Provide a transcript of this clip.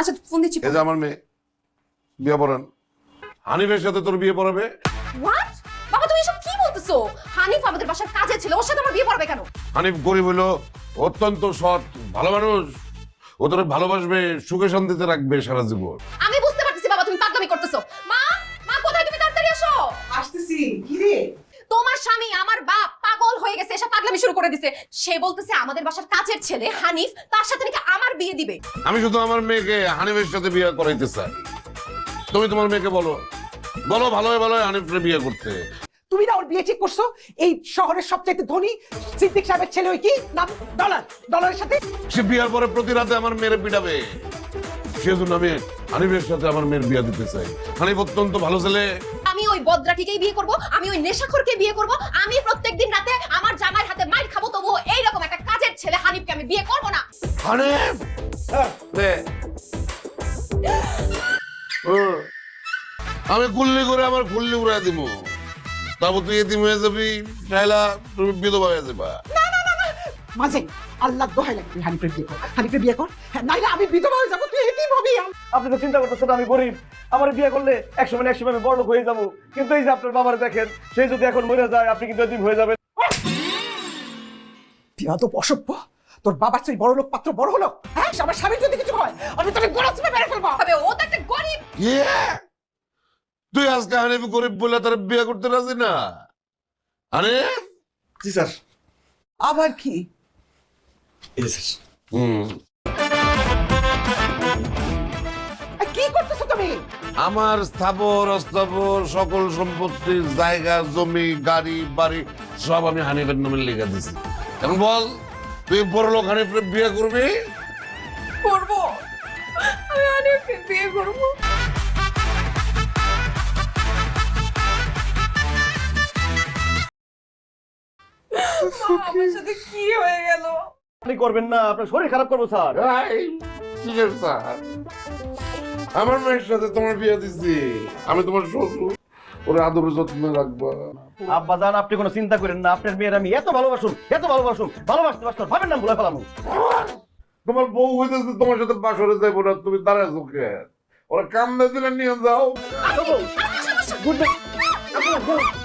আচ্ছা ফোন দিচ্ছি। এই যে আমার মেয়ে, বিয়ে পড়ান। হানিফের সাথে তোর বিয়ে পড়াবে। হোয়াট? বাবা তুমি এসব কি বলতেছো? হানিফ আমাদের বাসার কাজে ছিল, ওর সাথে আমার বিয়ে পড়াবে কেন? হানিফ গরিব হইলো, অত্যন্ত সৎ, ভালো মানুষ। ও তোর ভালোবাসবে, সুখে শান্তিতে রাখবে সারা জীবন। আমি বুঝতে পারতেছি বাবা তুমি পাগলামি করতেছো। মা, মা কোথায় তুমি? তাড়াতাড়ি আসো। আসতেছি। কি রে? তোমার স্বামী আমার বাপ পাগল হয়ে গেছে, এসব পাগলামি শুরু করে দিছে। সে বলতেছে আমাদের বাসার কাজের ছেলে হানিফ তার সাথে নাকি আমার বিয়ে দিবে। আমি শুধু আমার মেয়েকে হানিফের সাথে বিয়ে করাইতে চাই। তুমি তোমার মেয়েকে বলো, বলো ভালো ভালো হানিফের বিয়ে করতে। তুমি না ওর বিয়ে ঠিক করছো? এই শহরের সবচেয়ে ধনী সিদ্দিক সাহেবের ছেলে, ওই কি নাম, ডলার, ডলারের সাথে। সে বিয়ার পরে প্রতি রাতে আমার মেয়ের পিটাবে। সেজন্য আমি হানিফের সাথে আমার মেয়ের বিয়ে দিতে চাই। হানিফ অত্যন্ত ভালো ছেলে। আমি ওই বদরাটিকেই বিয়ে করব, আমি ওই নেশাখোরকে বিয়ে করব, আমি প্রত্যেকদিন রাতে আমার জামাইয়ের হাতে মাইর খাবো, তবুও এইরকম একটা কাজের ছেলে হানিফকে আমি বিয়ে করব না। হানিফ আমি গুল্লি করে আমার গুল্লি উড়াই দিব, তারপর তুই এতিম হয়ে যাবি, শাইলা তুমি বিধবা হয়ে যাবা। মাঝে আল্লাহ দোহাই লাগে, তুই হানিফের বিয়ে কর, হানিফের বিয়ে কর। হ্যাঁ, নাইলে আমি বিধবা হয়ে যাবো, তুই এতিম হবি। আপনি তো চিন্তা করতেছেন আমি গরিব, আমার বিয়ে করলে একসময় আমি বড় লোক হয়ে যাবো, কিন্তু এই যে আপনার বাবার দেখেন, সে যদি এখন মরে যায় আপনি কিন্তু এতিম হয়ে যাবেন। তুই এত অসভ্য, তোর বাবার সেই বড় লোক পাত্র বড় হলো। হ্যাঁ, আমার স্বামীর যদি কিছু হয় আমি তোকে গলা চেপে মেরে ফেলবো। তবে ও তো একটা গরিব। তুই আজকে হানিফ গরিব বলে তার বিয়ে করতে রাজি না? হানিফ জি স্যার। আবার কি? কি করতেছো তুমি? আমার স্থাবর অস্থাবর সকল সম্পত্তি, জায়গা জমি গাড়ি বাড়ি সব আমি হানিফের নামে লিখে দিছি। এখন বল, তুই বড় লোক হানিফের বিয়ে করবি? করব, আমি হানিফকে বিয়ে করব। আমার সাথে কি হয়ে গেল? আপনি করবেন না, আপনার শরীর খারাপ করবো স্যার। কিসের স্যার? আমার মেয়ের সাথে তোমার বিয়ে দিছি, আমি তোমার শ্বশুর, ওরা আদর যত্ন রাখবো। আব্বা জান, আপনি কোনো চিন্তা করেন না, আপনার মেয়ের আমি এত ভালোবাসুন, ভালোবাসতে ভাবেন না ভুলে ফেলাম। তোমার বউ হইতেছে, তোমার সাথে বাসরে যাইবো না, তুমি দাঁড়ায় চোখে ওরা কাম দিলে নিয়ে যাও। Good night.